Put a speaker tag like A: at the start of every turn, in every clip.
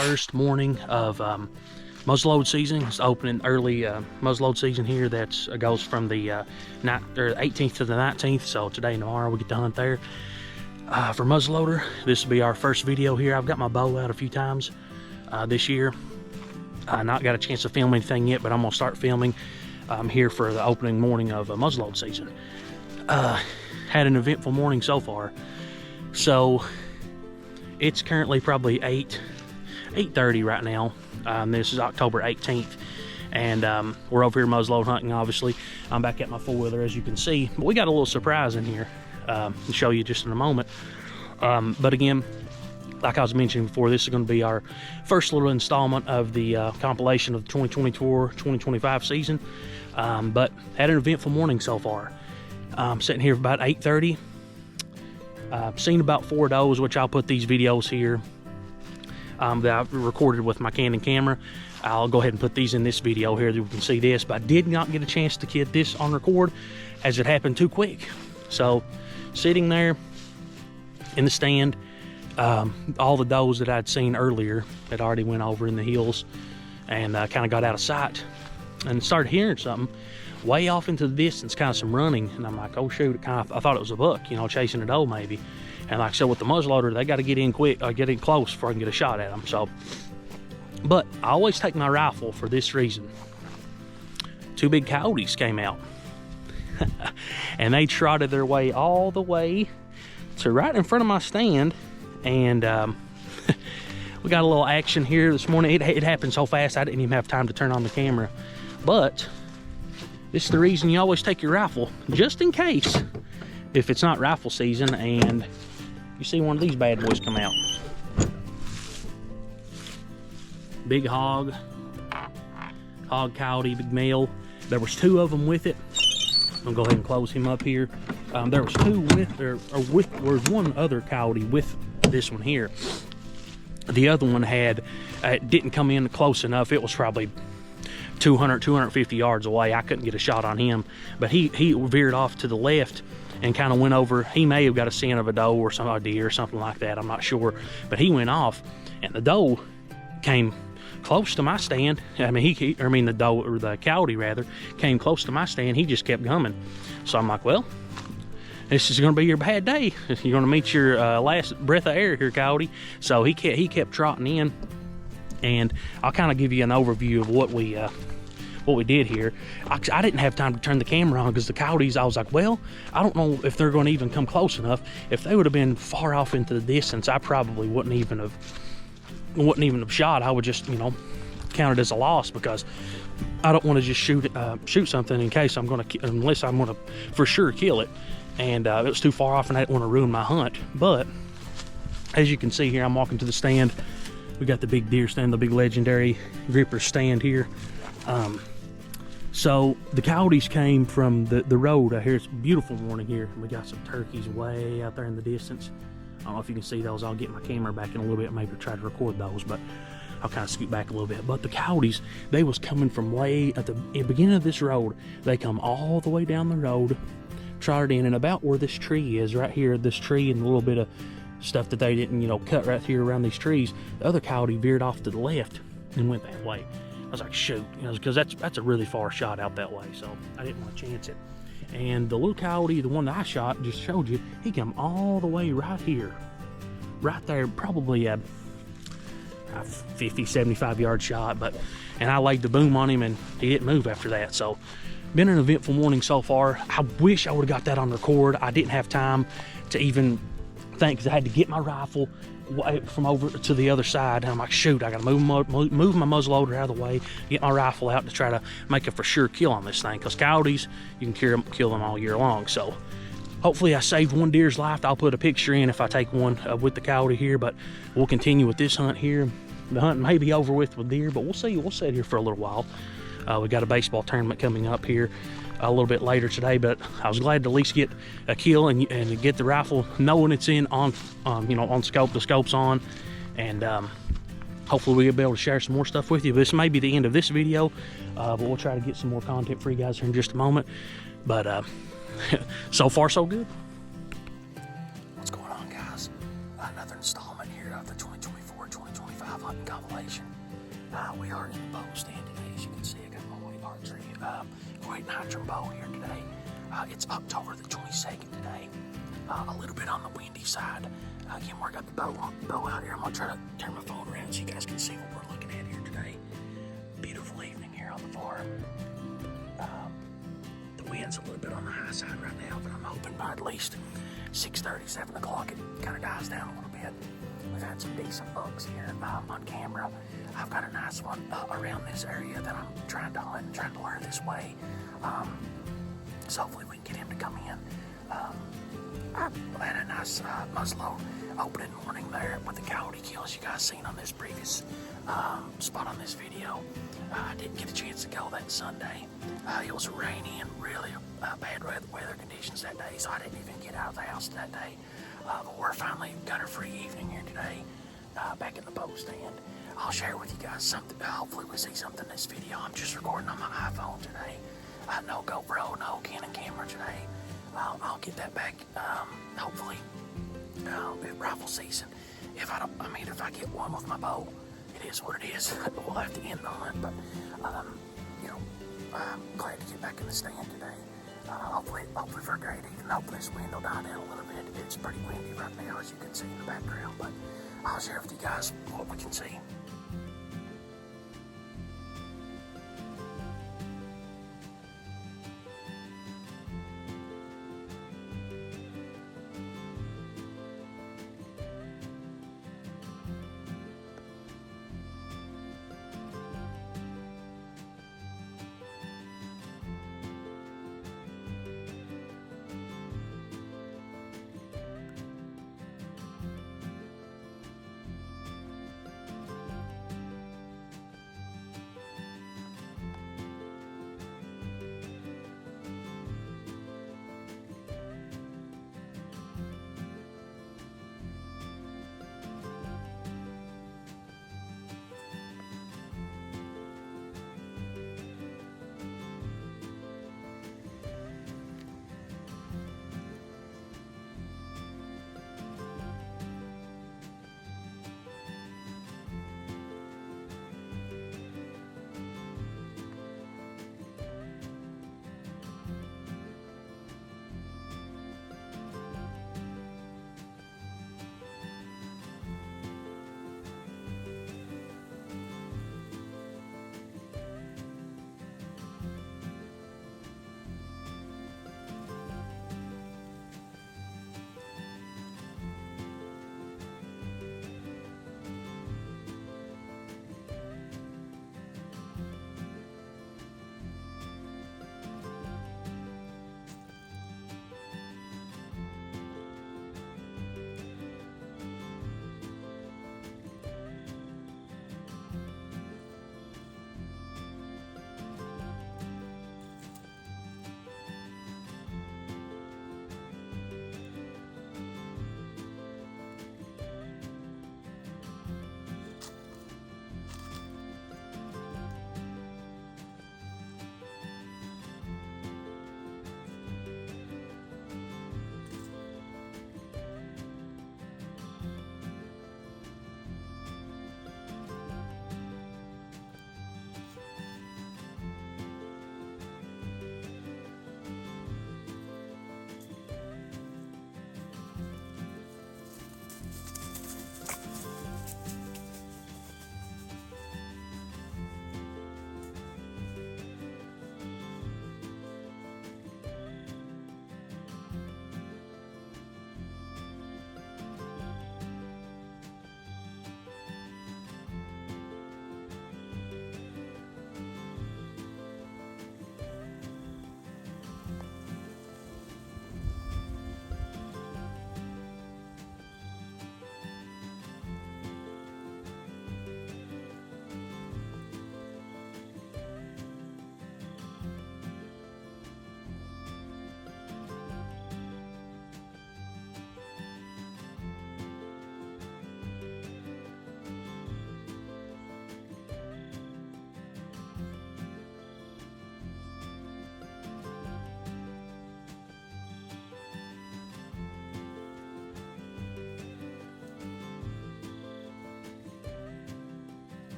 A: first morning of muzzleload season. It's opening early muzzleload season here. That goes from the 18th to the 19th. So today and tomorrow we get to hunt there. For muzzleloader, this will be our first video here. I've got my bow out a few times this year. Not got a chance to film anything yet, but I'm gonna start filming here for the opening morning of muzzleload season. Had an eventful morning so far. So it's currently probably 8:30 right now. This is October 18th, and we're over here muzzleload hunting. Obviously, I'm back at my four-wheeler, as you can see. But we got a little surprise in here to show you just in a moment. But again, like I was mentioning before, this is going to be our first little installment of the compilation of the 2024-2025 season. But had an eventful morning so far. Sitting here about 8:30. Seen about 4 does, which I'll put these videos here that I've recorded with my Canon camera. I'll go ahead and put these in this video here that you can see this, but I did not get a chance to get this on record as it happened too quick. So sitting there in the stand, all the does that I'd seen earlier had already went over in the hills and kind of got out of sight, and started hearing something way off into the distance, kind of some running, and I'm like, oh shoot, I thought it was a buck, you know, chasing a doe maybe. And like I said, with the muzzleloader, they got to get in quick, get in close before I can get a shot at them. So, but I always take my rifle for this reason. 2 big coyotes came out and they trotted their way all the way to right in front of my stand, and we got a little action here this morning. It happened so fast I didn't even have time to turn on the camera, but this is the reason you always take your rifle, just in case, if it's not rifle season and you see one of these bad boys come out. Big hog coyote, big male. There was 2 of them with it. I'm gonna go ahead and close him up here. There was 2 with, there was one other coyote with this one here. The other one had, didn't come in close enough. It was probably 250 yards away. I couldn't get a shot on him, but he veered off to the left and kind of went over. He may have got a scent of a doe or a deer or something like that, I'm not sure, but he went off, and the doe came close to my stand. I mean, the doe, or the coyote rather, came close to my stand. He just kept coming. So I'm like, well, this is going to be your bad day. You're going to meet your last breath of air here, coyote. So he kept trotting in, and I'll kind of give you an overview of what we did here. I didn't have time to turn the camera on because the coyotes, I was like, well, I don't know if they're going to even come close enough. If they would have been far off into the distance, I probably wouldn't even have shot. I would just, you know, count it as a loss, because I don't want to just shoot something in case unless I'm going to for sure kill it. And it was too far off, and I didn't want to ruin my hunt. But as you can see here, I'm walking to the stand. We got the big deer stand, the big legendary gripper stand here. So the coyotes came from the road out here. It's a beautiful morning here. We got some turkeys way out there in the distance. I don't know if you can see those. I'll get my camera back in a little bit, maybe try to record those, but I'll kind of scoot back a little bit. But the coyotes, they was coming from way at the beginning of this road. They come all the way down the road, trotted in, and about where this tree is right here, this tree and a little bit of stuff that they didn't, you know, cut right here around these trees, the other coyote veered off to the left and went that way. I was like, shoot, you know, because that's a really far shot out that way, so I didn't want to chance it. And the little coyote, the one that I shot, just showed you, he came all the way right here, right there, probably a 50, 75 yard shot, and I laid the boom on him and he didn't move after that. So been an eventful morning so far. I wish I would have got that on record. I didn't have time to even think, because I had to get my rifle from over to the other side, and I'm like, shoot, I gotta move my muzzleloader out of the way, get my rifle out to try to make a for sure kill on this thing, because coyotes, you can kill them all year long. So hopefully I saved one deer's life. I'll put a picture in if I take one with the coyote here, but we'll continue with this hunt here. The hunt may be over with deer, but we'll see. We'll sit here for a little while. We got a baseball tournament coming up here a little bit later today, but I was glad to at least get a kill and get the rifle knowing it's in on you know, on scope. The scope's on, and hopefully we'll be able to share some more stuff with you. This may be the end of this video, but we'll try to get some more content for you guys here in just a moment. But so far so good. What's going on, guys? Another installment here of the 2024-2025 hunting compilation. installation. We are in the bow stand today. As you can see, I got my white archery, white nitrum bow here today. It's October the 22nd today. A little bit on the windy side. Again, we got the bow out here. I'm gonna try to turn my phone around so you guys can see what we're looking at here today. Beautiful evening here on the farm. The wind's a little bit on the high side right now, but I'm hoping by at least 6:30, 7 o'clock it kind of dies down a little bit. We've had some decent bucks here on camera. I've got a nice one around this area that I'm trying to hunt and trying to lure this way. So hopefully we can get him to come in. I had a nice muzzleload opening morning there with the coyote kills you guys seen on this previous spot on this video. I didn't get a chance to go that Sunday. It was rainy and really bad weather conditions that day, so I didn't even get out of the house that day. But we're finally got a free evening here today, back in the bow stand. I'll share with you guys something. Hopefully we see something in this video. I'm just recording on my iPhone today. No GoPro, no Canon camera today. I'll get that back, hopefully, at rifle season. If I get one with my bow, it is what it is. We'll have to end on it, but, I'm glad to get back in the stand today. Hopefully for a great evening. Hopefully this wind will die down a little bit. It's pretty windy right now, as you can see in the background, but I'll share with you guys what we can see.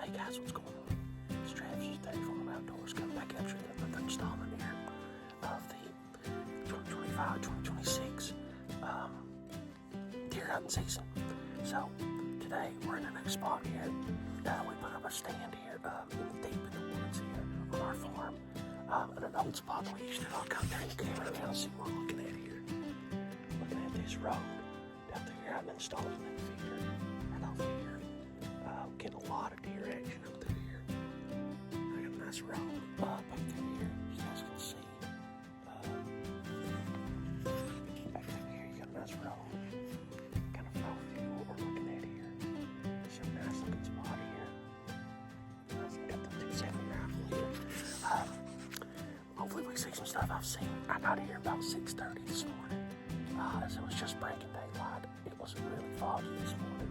A: Hey guys, what's going on? It's Travis today from Outdoors, coming back at you with another installment here of the 2025-2026 deer hunting season. So today we're in a new spot here. We put up a stand here deep in the woods here on our farm, in an old spot that we used to. I'll come turn the camera around and see what we're looking at here. Looking at this road down through here. I've installed a new feeder right over here. Getting a lot of deer action up through here. I got a nice road back through here, as you guys can see. Back through here, you got a nice road. Kind of an overview of what we're looking at here. It's a nice looking spot here. Got the 270 rifle here. Hopefully we see some stuff. I got here about 6:30 this morning. As it was just breaking daylight. It was really foggy this morning.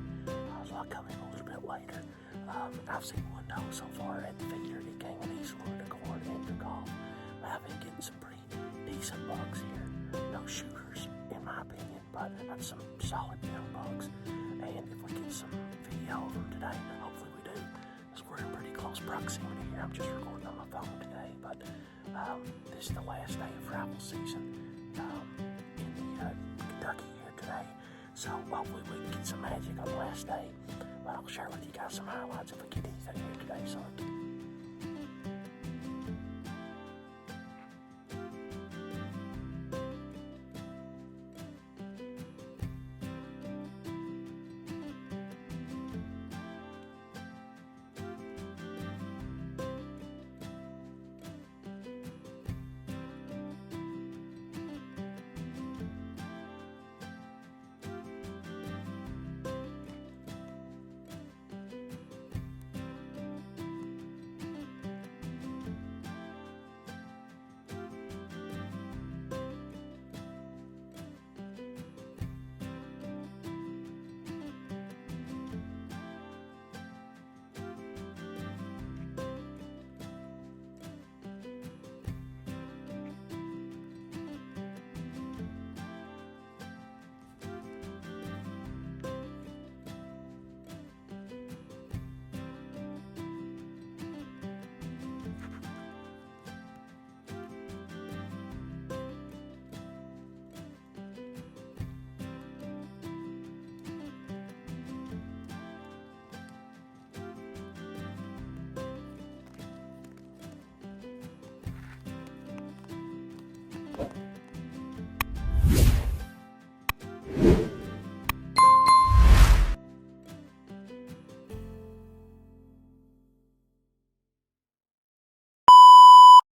A: So I'll come in a little bit later. I've seen one doe so far at the feeder. It came in eastward to corn and took off. I've been getting some pretty decent bugs here. No shooters, in my opinion, but that's some solid young bugs. And if we get some video of them today, hopefully we do, because we're in pretty close proximity here. I'm just recording on my phone today, but this is the last day of rifle season in the Kentucky here today. So hopefully we can get some magic on the last day. But I'll share with you guys some highlights if we get anything